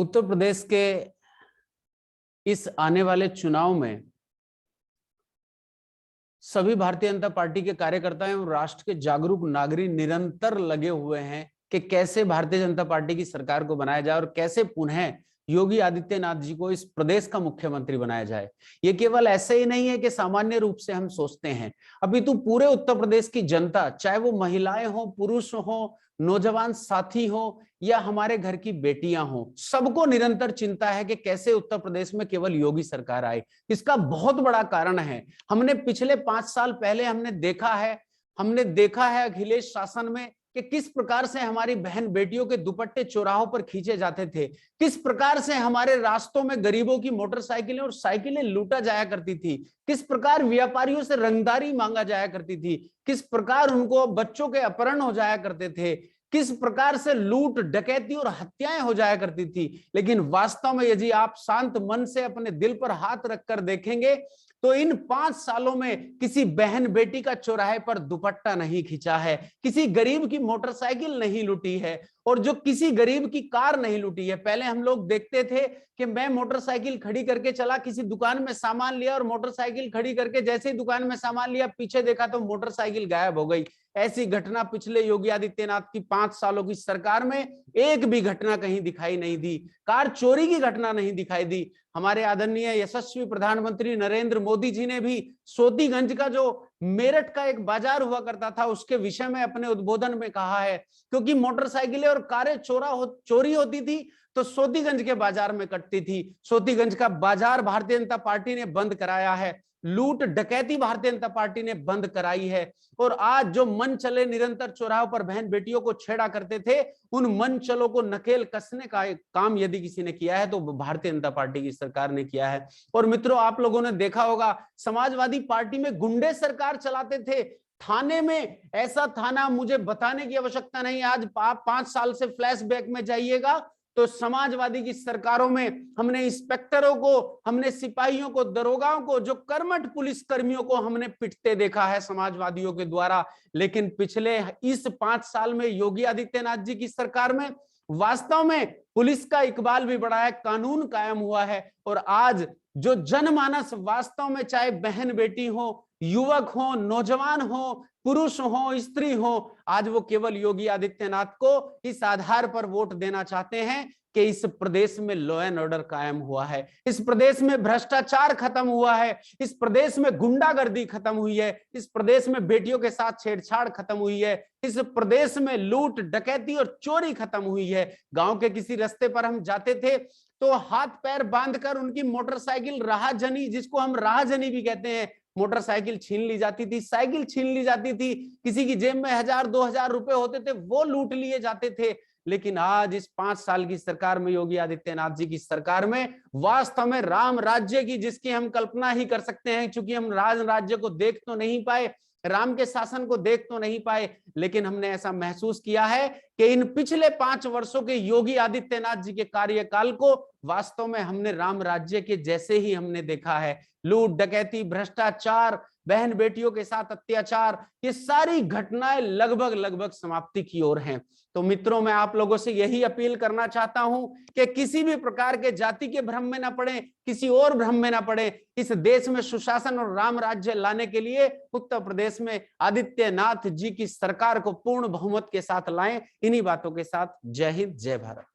उत्तर प्रदेश के इस आने वाले चुनाव में सभी भारतीय जनता पार्टी के कार्यकर्ता एवं राष्ट्र के जागरूक नागरिक निरंतर लगे हुए हैं कि कैसे भारतीय जनता पार्टी की सरकार को बनाया जाए और कैसे पुनः योगी आदित्यनाथ जी को इस प्रदेश का मुख्यमंत्री बनाया जाए। ये केवल ऐसे ही नहीं है कि सामान्य रूप से हम सोचते हैं, अपितु पूरे उत्तर प्रदेश की जनता, चाहे वो महिलाएं हो, पुरुष हो, नौजवान साथी हो या हमारे घर की बेटियां हो, सबको निरंतर चिंता है कि कैसे उत्तर प्रदेश में केवल योगी सरकार आए। इसका बहुत बड़ा कारण है, हमने पिछले 5 साल पहले हमने देखा है अखिलेश शासन में कि किस प्रकार से हमारी बहन बेटियों के दुपट्टे चौराहों पर खींचे जाते थे, किस प्रकार से हमारे रास्तों में गरीबों की मोटरसाइकिलें और साइकिलें लूटा जाया करती थी, किस प्रकार व्यापारियों से रंगदारी मांगा जाया करती थी, किस प्रकार उनको बच्चों के अपहरण हो जाया करते थे, किस प्रकार से लूट डकैती और हत्याएं हो जाया करती थी। लेकिन वास्तव में यदि आप शांत मन से अपने दिल पर हाथ रखकर देखेंगे तो इन 5 सालों में किसी बहन बेटी का चौराहे पर दुपट्टा नहीं खींचा है, किसी गरीब की मोटरसाइकिल नहीं लूटी है और जो किसी गरीब की कार नहीं लूटी है। पहले हम लोग देखते थे कि मैं मोटरसाइकिल खड़ी करके चला, किसी दुकान में सामान लिया और मोटरसाइकिल खड़ी करके जैसे ही दुकान में सामान लिया पीछे देखा तो मोटरसाइकिल गायब हो गई। ऐसी घटना पिछले योगी आदित्यनाथ की 5 सालों की सरकार में एक भी घटना कहीं दिखाई नहीं दी। कार चोरी की घटना नहीं दिखाई दी। हमारे आदरणीय यशस्वी प्रधानमंत्री नरेंद्र मोदी जी ने भी सोतीगंज का जो मेरठ का एक बाजार हुआ करता था उसके विषय में अपने उद्बोधन में कहा है, क्योंकि मोटरसाइकिलें और कारें चोरी होती थी तो सोतीगंज के बाजार में कटती थी। सोतीगंज का बाजार भारतीय जनता पार्टी ने बंद कराया है, लूट डकैती भारतीय जनता पार्टी ने बंद कराई है। और आज जो मन चले निरंतर चौराहों पर बहन बेटियों को छेड़ा करते थे, उन मन चलों को नकेल कसने का एक काम यदि किसी ने किया है तो भारतीय जनता पार्टी की सरकार ने किया है। और मित्रों, आप लोगों ने देखा होगा समाजवादी पार्टी में गुंडे सरकार चलाते थे। थाने में ऐसा थाना मुझे बताने की आवश्यकता नहीं, आज आप 5 साल से फ्लैशबैक में जाइएगा तो समाजवादी की सरकारों में हमने इंस्पेक्टरों को, हमने सिपाहियों को, दरोगाओं को, जो कर्मठ पुलिस कर्मियों को हमने पिटते देखा है समाजवादियों के द्वारा। लेकिन पिछले इस 5 साल में योगी आदित्यनाथ जी की सरकार में वास्तव में पुलिस का इकबाल भी बढ़ा है, कानून कायम हुआ है और आज जो जनमानस वास्तव में, चाहे बहन बेटी हो, युवक हो, नौजवान हो, पुरुष हो, स्त्री हो, आज वो केवल योगी आदित्यनाथ को इस आधार पर वोट देना चाहते हैं कि इस प्रदेश में लॉ एंड ऑर्डर कायम हुआ है, इस प्रदेश में भ्रष्टाचार खत्म हुआ है, इस प्रदेश में गुंडागर्दी खत्म हुई है, इस प्रदेश में बेटियों के साथ छेड़छाड़ खत्म हुई है, इस प्रदेश में लूट डकैती और चोरी खत्म हुई है। गांव के किसी रास्ते पर हम जाते थे तो हाथ पैर बांधकर उनकी मोटरसाइकिल राहजनी, जिसको हम राहजनी भी कहते हैं, मोटरसाइकिल छीन ली जाती थी, साइकिल छीन ली जाती थी, किसी की जेब में 1000-2000 रुपए होते थे वो लूट लिए जाते थे। लेकिन आज इस 5 साल की सरकार में, योगी आदित्यनाथ जी की सरकार में, वास्तव में राम राज्य की, जिसकी हम कल्पना ही कर सकते हैं, क्योंकि हम राज राज्य को देख तो नहीं पाए, राम के शासन को देख तो नहीं पाए, लेकिन हमने ऐसा महसूस किया है कि इन पिछले 5 वर्षों के योगी आदित्यनाथ जी के कार्यकाल को वास्तव में हमने राम राज्य के जैसे ही हमने देखा है। लूट डकैती, भ्रष्टाचार, बहन बेटियों के साथ अत्याचार, ये सारी घटनाएं लगभग समाप्ति की ओर हैं। तो मित्रों, मैं आप लोगों से यही अपील करना चाहता हूं कि किसी भी प्रकार के जाति के भ्रम में ना पड़े, किसी और भ्रम में ना पड़े। इस देश में सुशासन और राम राज्य लाने के लिए उत्तर प्रदेश में आदित्यनाथ जी की सरकार को पूर्ण बहुमत के साथ लाएं। इन्हीं बातों के साथ जय हिंद, जय भारत।